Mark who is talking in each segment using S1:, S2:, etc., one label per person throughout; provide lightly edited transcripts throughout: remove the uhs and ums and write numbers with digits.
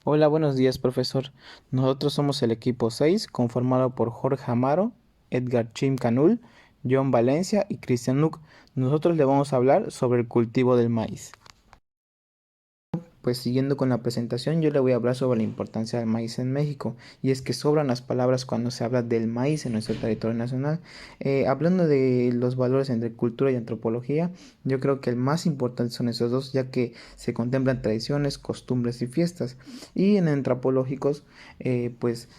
S1: Hola, buenos días, profesor. Nosotros somos el equipo 6, conformado por Jorge Amaro, Edgar Chim Canul, John Valencia y Cristian Luc. Nosotros le vamos a hablar sobre el cultivo del maíz. Pues siguiendo con la presentación, yo le voy a hablar sobre la importancia del maíz en México. Y es que sobran las palabras cuando se habla del maíz en nuestro territorio nacional. Hablando de los valores entre cultura y antropología, yo creo que el más importante son esos dos, ya que se contemplan tradiciones, costumbres y fiestas. Y en antropológicos, pues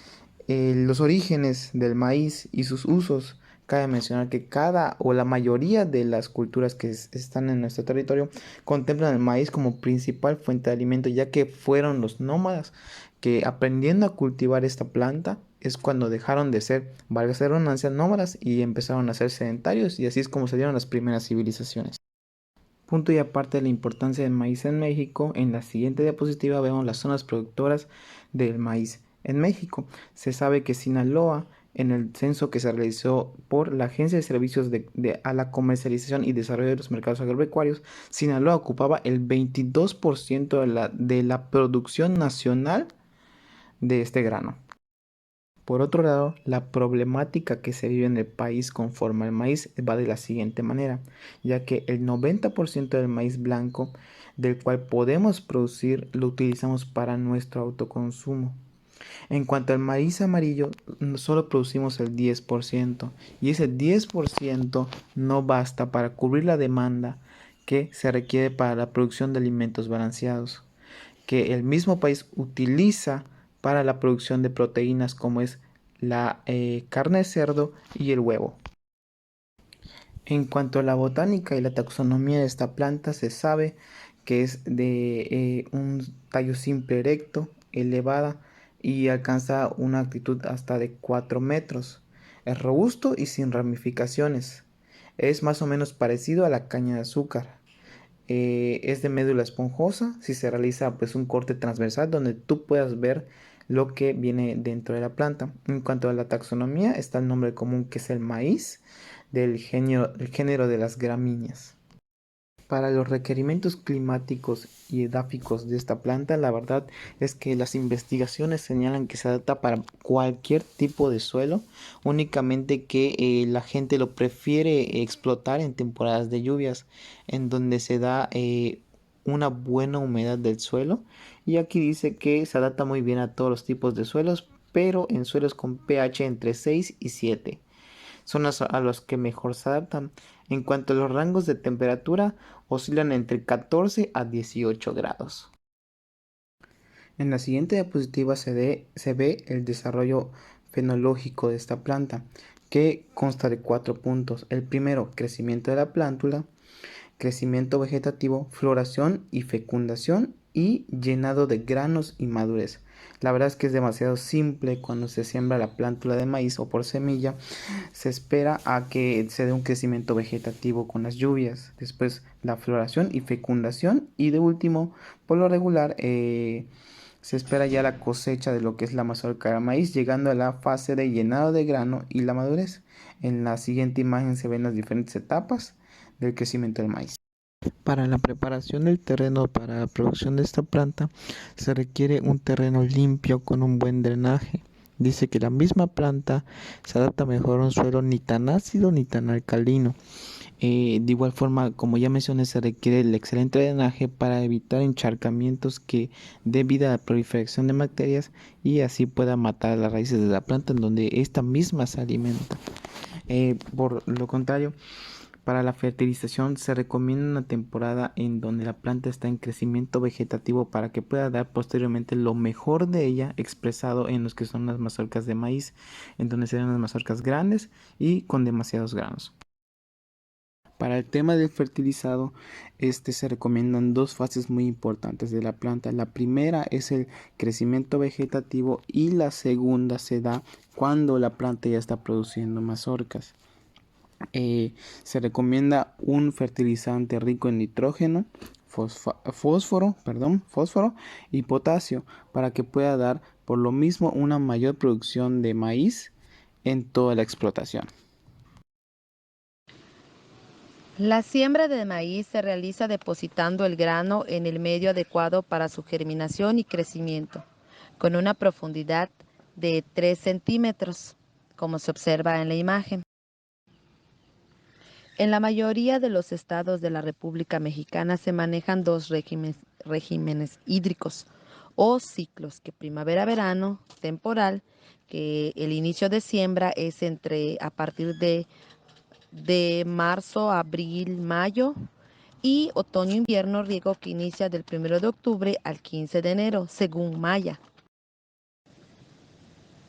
S1: los orígenes del maíz y sus usos. Cabe mencionar que cada o la mayoría de las culturas que están en nuestro territorio contemplan el maíz como principal fuente de alimento, ya que fueron los nómadas que aprendiendo a cultivar esta planta es cuando dejaron de ser, valga la redundancia, nómadas y empezaron a ser sedentarios, y así es como se dieron las primeras civilizaciones. Punto y aparte de la importancia del maíz en México, en la siguiente diapositiva vemos las zonas productoras del maíz. En México se sabe que Sinaloa, en el censo que se realizó por la Agencia de Servicios a la Comercialización y Desarrollo de los Mercados Agropecuarios, Sinaloa ocupaba el 22% de la producción nacional de este grano. Por otro lado, la problemática que se vive en el país conforme al maíz va de la siguiente manera, ya que el 90% del maíz blanco del cual podemos producir lo utilizamos para nuestro autoconsumo. En cuanto al maíz amarillo, solo producimos el 10% y ese 10% no basta para cubrir la demanda que se requiere para la producción de alimentos balanceados, que el mismo país utiliza para la producción de proteínas como es la carne de cerdo y el huevo. En cuanto a la botánica y la taxonomía de esta planta, se sabe que es de un tallo simple erecto, elevada y alcanza una altitud hasta de 4 metros. Es robusto y sin ramificaciones. Es más o menos parecido a la caña de azúcar. Es de médula esponjosa si se realiza pues un corte transversal donde tú puedas ver lo que viene dentro de la planta. En cuanto a la taxonomía, está el nombre común que es el maíz el género de las gramíneas. Para los requerimientos climáticos y edáficos de esta planta, la verdad es que las investigaciones señalan que se adapta para cualquier tipo de suelo, únicamente que la gente lo prefiere explotar en temporadas de lluvias, en donde se da una buena humedad del suelo. Y aquí dice que se adapta muy bien a todos los tipos de suelos, pero en suelos con pH entre 6 y 7 son a los que mejor se adaptan. En cuanto a los rangos de temperatura, oscilan entre 14 a 18 grados. En la siguiente diapositiva se ve el desarrollo fenológico de esta planta, que consta de 4 puntos. El primero, crecimiento de la plántula, crecimiento vegetativo, floración y fecundación y llenado de granos y madurez. La verdad es que es demasiado simple cuando se siembra la plántula de maíz o por semilla. Se espera a que se dé un crecimiento vegetativo con las lluvias, después la floración y fecundación y de último, por lo regular, se espera ya la cosecha de lo que es la mazorca de maíz, llegando a la fase de llenado de grano y la madurez. En la siguiente imagen se ven las diferentes etapas del crecimiento del maíz. Para la preparación del terreno para la producción de esta planta se requiere un terreno limpio con un buen drenaje. Dice que la misma planta se adapta mejor a un suelo ni tan ácido ni tan alcalino. De igual forma, como ya mencioné, se requiere el excelente drenaje para evitar encharcamientos que dé vida a la proliferación de bacterias y así pueda matar las raíces de la planta en donde esta misma se alimenta. Por lo contrario, para la fertilización se recomienda una temporada en donde la planta está en crecimiento vegetativo para que pueda dar posteriormente lo mejor de ella expresado en los que son las mazorcas de maíz, en donde serán las mazorcas grandes y con demasiados granos. Para el tema del fertilizado, se recomiendan dos fases muy importantes de la planta. La primera es el crecimiento vegetativo y la segunda se da cuando la planta ya está produciendo mazorcas. Se recomienda un fertilizante rico en nitrógeno, fósforo y potasio para que pueda dar por lo mismo una mayor producción de maíz en toda la explotación.
S2: La siembra de maíz se realiza depositando el grano en el medio adecuado para su germinación y crecimiento. con una profundidad de 3 centímetros, como se observa en la imagen. En la mayoría de los estados de la República Mexicana se manejan dos regímenes hídricos o ciclos, que primavera-verano, temporal, que el inicio de siembra es a partir de marzo, abril, mayo, y otoño-invierno, riego, que inicia del 1 de octubre al 15 de enero, según Maya.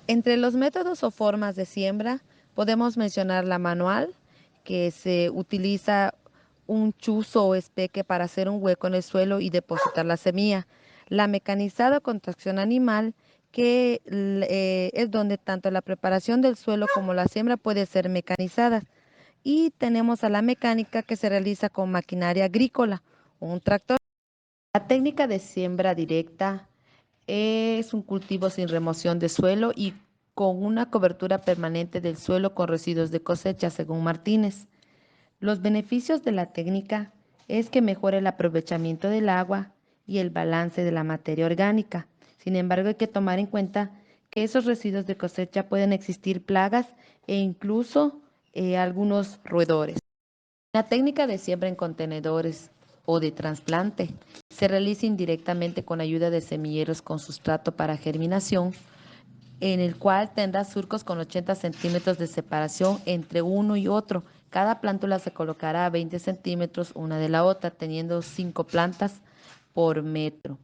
S2: Entre los métodos o formas de siembra podemos mencionar la manual, que se utiliza un chuzo o espeque para hacer un hueco en el suelo y depositar la semilla. La mecanizada con tracción animal, que es donde tanto la preparación del suelo como la siembra puede ser mecanizada. Y tenemos a la mecánica, que se realiza con maquinaria agrícola, un tractor. La técnica de siembra directa es un cultivo sin remoción de suelo y con una cobertura permanente del suelo con residuos de cosecha, según Martínez. Los beneficios de la técnica es que mejora el aprovechamiento del agua y el balance de la materia orgánica. Sin embargo, hay que tomar en cuenta que esos residuos de cosecha pueden existir plagas e incluso algunos roedores. La técnica de siembra en contenedores o de trasplante se realiza indirectamente con ayuda de semilleros con sustrato para germinación, en el cual tendrá surcos con 80 centímetros de separación entre uno y otro. Cada plántula se colocará a 20 centímetros una de la otra, teniendo 5 plantas por metro.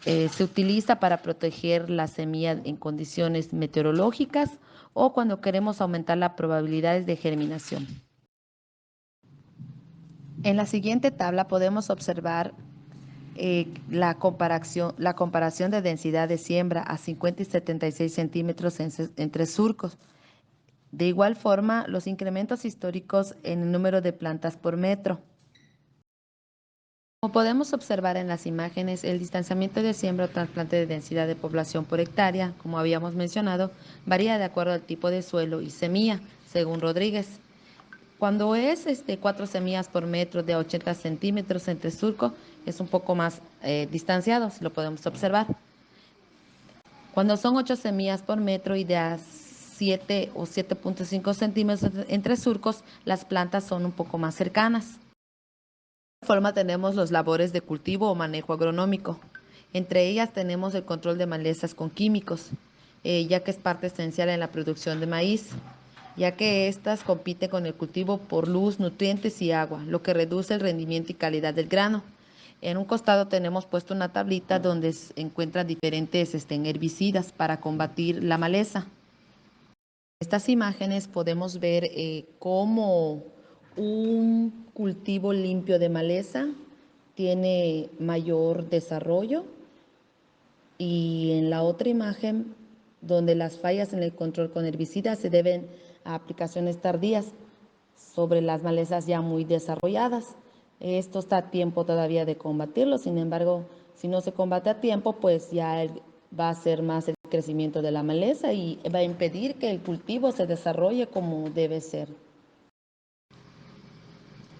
S2: Se utiliza para proteger la semilla en condiciones meteorológicas o cuando queremos aumentar las probabilidades de germinación. En la siguiente tabla podemos observar la comparación de densidad de siembra a 50 y 76 centímetros entre surcos. De igual forma, los incrementos históricos en el número de plantas por metro. Como podemos observar en las imágenes, el distanciamiento de siembra o trasplante de densidad de población por hectárea, como habíamos mencionado, varía de acuerdo al tipo de suelo y semilla, según Rodríguez. Cuando es 4 semillas por metro de 80 centímetros entre surco, es un poco más distanciado, si lo podemos observar. Cuando son 8 semillas por metro y de a 7 o 7.5 centímetros entre surcos, las plantas son un poco más cercanas. De esta forma tenemos los labores de cultivo o manejo agronómico. Entre ellas tenemos el control de malezas con químicos, ya que es parte esencial en la producción de maíz, ya que éstas compiten con el cultivo por luz, nutrientes y agua, lo que reduce el rendimiento y calidad del grano. En un costado tenemos puesto una tablita donde se encuentran diferentes herbicidas para combatir la maleza. En estas imágenes podemos ver cómo un cultivo limpio de maleza tiene mayor desarrollo, y en la otra imagen, donde las fallas en el control con herbicidas se deben a aplicaciones tardías sobre las malezas ya muy desarrolladas. Esto está a tiempo todavía de combatirlo, sin embargo, si no se combate a tiempo, pues ya va a ser más el crecimiento de la maleza y va a impedir que el cultivo se desarrolle como debe ser.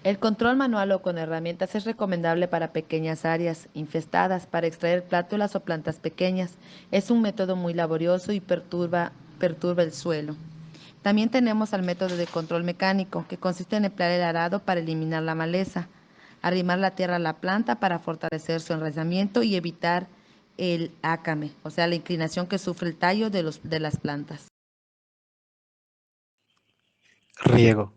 S2: El control manual o con herramientas es recomendable para pequeñas áreas infestadas, para extraer plátulas o plantas pequeñas. Es un método muy laborioso y perturba el suelo. También tenemos al método de control mecánico, que consiste en emplear el arado para eliminar la maleza, arrimar la tierra a la planta para fortalecer su enraizamiento y evitar el ácame, o sea, la inclinación que sufre el tallo de las plantas.
S3: Riego.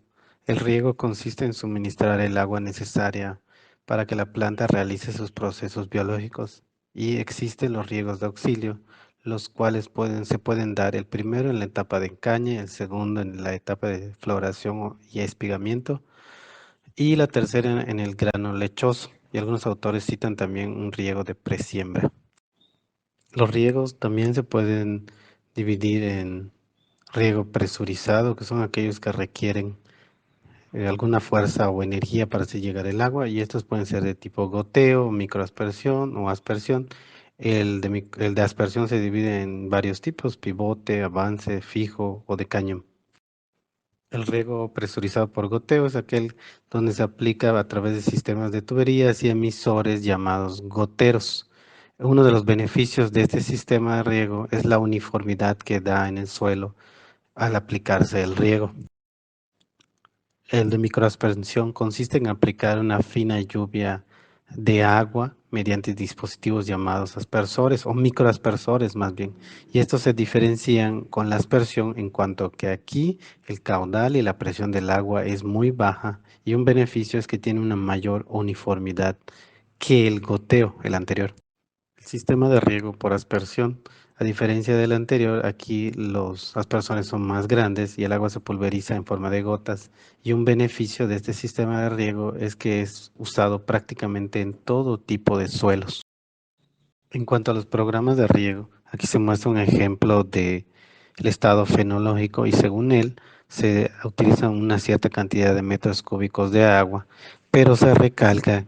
S3: El riego consiste en suministrar el agua necesaria para que la planta realice sus procesos biológicos, y existen los riegos de auxilio, los cuales se pueden dar el primero en la etapa de encañe, el segundo en la etapa de floración y espigamiento, y la tercera en el grano lechoso. Y algunos autores citan también un riego de presiembra. Los riegos también se pueden dividir en riego presurizado, que son aquellos que requieren alguna fuerza o energía para hacer llegar el agua, y estos pueden ser de tipo goteo, microaspersión o aspersión. El de aspersión se divide en varios tipos: pivote, avance, fijo o de caño. El riego presurizado por goteo es aquel donde se aplica a través de sistemas de tuberías y emisores llamados goteros. Uno de los beneficios de este sistema de riego es la uniformidad que da en el suelo al aplicarse el riego. El de microaspersión consiste en aplicar una fina lluvia de agua mediante dispositivos llamados aspersores o microaspersores más bien. Y estos se diferencian con la aspersión en cuanto que aquí el caudal y la presión del agua es muy baja y un beneficio es que tiene una mayor uniformidad que el goteo, el anterior. El sistema de riego por aspersión, a diferencia del anterior, aquí los aspersores son más grandes y el agua se pulveriza en forma de gotas. Y un beneficio de este sistema de riego es que es usado prácticamente en todo tipo de suelos. En cuanto a los programas de riego, aquí se muestra un ejemplo de el estado fenológico y según él se utiliza una cierta cantidad de metros cúbicos de agua, pero se recalca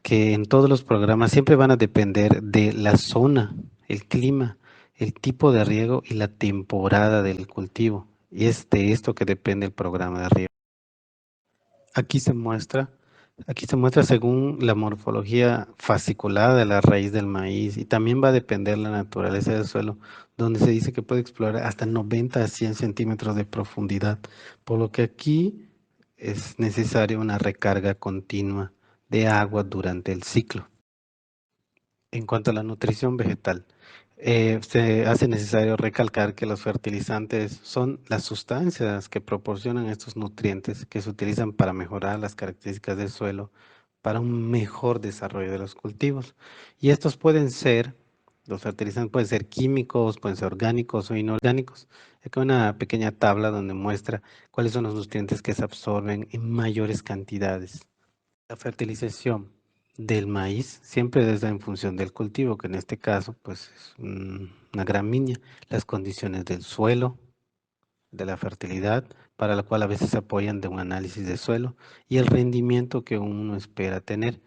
S3: que en todos los programas siempre van a depender de la zona, el clima, el tipo de riego y la temporada del cultivo. Y es de esto que depende el programa de riego. Aquí se muestra, aquí se muestra según la morfología fasciculada de la raíz del maíz y también va a depender la naturaleza del suelo, donde se dice que puede explorar hasta 90 a 100 centímetros de profundidad, por lo que aquí es necesaria una recarga continua de agua durante el ciclo. En cuanto a la nutrición vegetal, se hace necesario recalcar que los fertilizantes son las sustancias que proporcionan estos nutrientes que se utilizan para mejorar las características del suelo para un mejor desarrollo de los cultivos. Y estos pueden ser, los fertilizantes pueden ser químicos, pueden ser orgánicos o inorgánicos. Acá hay una pequeña tabla donde muestra cuáles son los nutrientes que se absorben en mayores cantidades. La fertilización del maíz siempre es en función del cultivo, que en este caso pues es una gramínea, las condiciones del suelo, de la fertilidad, para la cual a veces se apoyan de un análisis de suelo y el rendimiento que uno espera tener.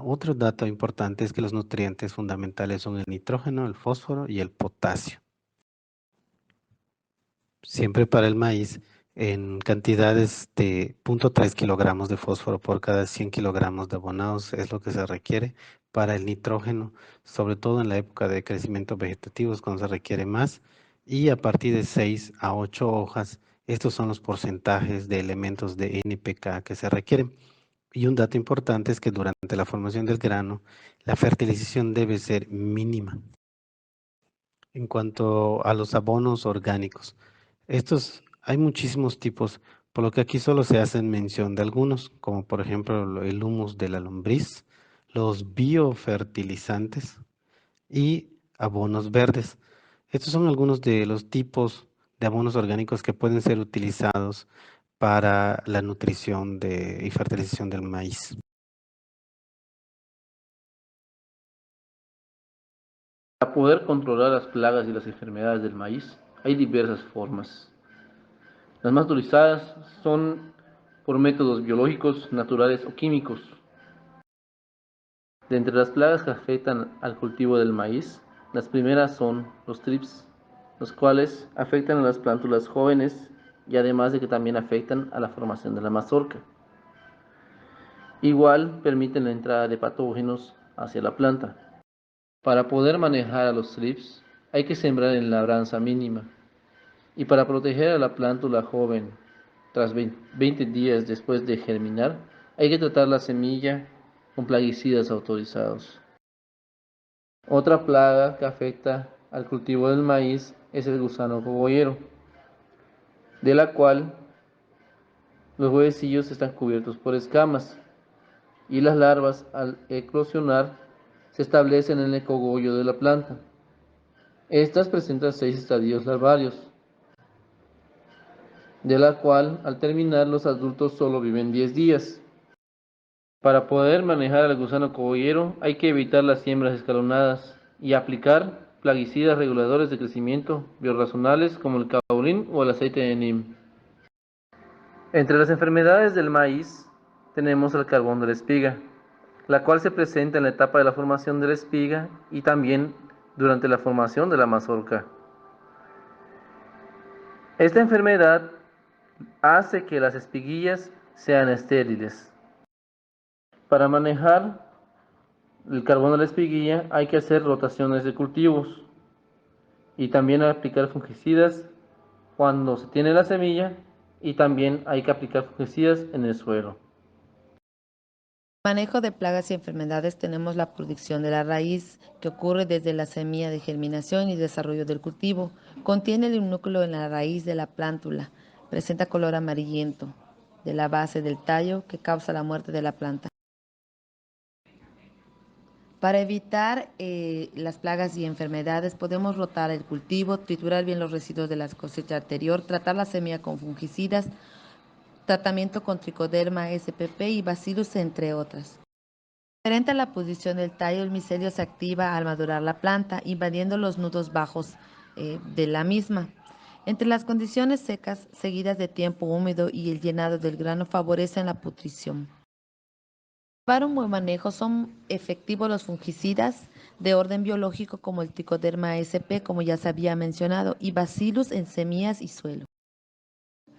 S3: Otro dato importante es que los nutrientes fundamentales son el nitrógeno, el fósforo y el potasio. Siempre para el maíz en cantidades de 0,3 kilogramos de fósforo por cada 100 kilogramos de abonados es lo que se requiere. Para el nitrógeno, sobre todo en la época de crecimiento vegetativo es cuando se requiere más, y a partir de 6 a 8 hojas, estos son los porcentajes de elementos de NPK que se requieren. Y un dato importante es que durante la formación del grano, la fertilización debe ser mínima. En cuanto a los abonos orgánicos, estos hay muchísimos tipos, por lo que aquí solo se hacen mención de algunos, como por ejemplo el humus de la lombriz, los biofertilizantes y abonos verdes. Estos son algunos de los tipos de abonos orgánicos que pueden ser utilizados para la nutrición y fertilización del maíz.
S4: Para poder controlar las plagas y las enfermedades del maíz, hay diversas formas. Las más utilizadas son por métodos biológicos, naturales o químicos. De entre las plagas que afectan al cultivo del maíz, las primeras son los trips, los cuales afectan a las plántulas jóvenes y además de que también afectan a la formación de la mazorca. Igual permiten la entrada de patógenos hacia la planta. Para poder manejar a los trips hay que sembrar en labranza mínima. Y para proteger a la plántula joven tras 20 días después de germinar, hay que tratar la semilla con plaguicidas autorizados. Otra plaga que afecta al cultivo del maíz es el gusano cogollero, de la cual los huevecillos están cubiertos por escamas y las larvas al eclosionar se establecen en el cogollo de la planta. Estas presentan 6 estadios larvarios, de la cual al terminar los adultos solo viven 10 días. Para poder manejar al gusano cogollero hay que evitar las siembras escalonadas y aplicar plaguicidas reguladores de crecimiento biorrazonales como el caulín o el aceite de neem. Entre las enfermedades del maíz tenemos el carbón de la espiga, la cual se presenta en la etapa de la formación de la espiga y también durante la formación de la mazorca. Esta enfermedad hace que las espiguillas sean estériles. Para manejar el carbón de la espiguilla hay que hacer rotaciones de cultivos y también aplicar fungicidas cuando se tiene la semilla y también hay que aplicar fungicidas en el suelo.
S2: Manejo de plagas y enfermedades tenemos la producción de la raíz, que ocurre desde la semilla de germinación y desarrollo del cultivo. Contiene el núcleo en la raíz de la plántula. Presenta color amarillento de la base del tallo que causa la muerte de la planta. Para evitar las plagas y enfermedades, podemos rotar el cultivo, triturar bien los residuos de la cosecha anterior, tratar la semilla con fungicidas, tratamiento con tricoderma spp y bacillus, entre otras. Diferente a la posición del tallo, el micelio se activa al madurar la planta, invadiendo los nudos bajos de la misma. Entre las condiciones secas, seguidas de tiempo húmedo y el llenado del grano, favorecen la pudrición. Para un buen manejo son efectivos los fungicidas de orden biológico como el tricoderma sp, como ya se había mencionado, y bacillus en semillas y suelo.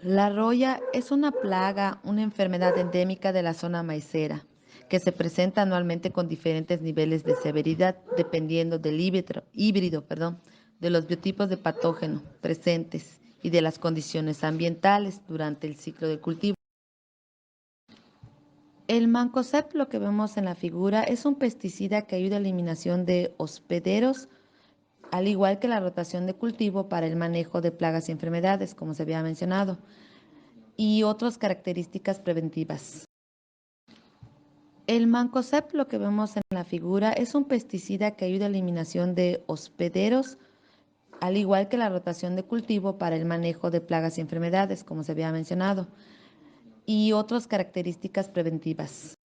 S2: La roya es una plaga, una enfermedad endémica de la zona maicera, que se presenta anualmente con diferentes niveles de severidad dependiendo del híbrido, de los biotipos de patógeno presentes y de las condiciones ambientales durante el ciclo de cultivo. El mancozeb, lo que vemos en la figura, es un pesticida que ayuda a la eliminación de hospederos, al igual que la rotación de cultivo para el manejo de plagas y enfermedades, como se había mencionado, y otras características preventivas. El mancozeb, lo que vemos en la figura, es un pesticida que ayuda a la eliminación de hospederos, al igual que la rotación de cultivo para el manejo de plagas y enfermedades, como se había mencionado, y otras características preventivas.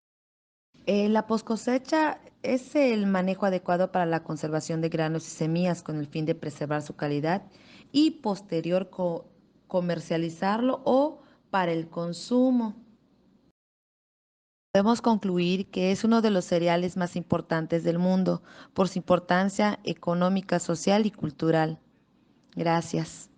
S2: La poscosecha es el manejo adecuado para la conservación de granos y semillas con el fin de preservar su calidad y posterior comercializarlo o para el consumo. Podemos concluir que es uno de los cereales más importantes del mundo por su importancia económica, social y cultural. Gracias.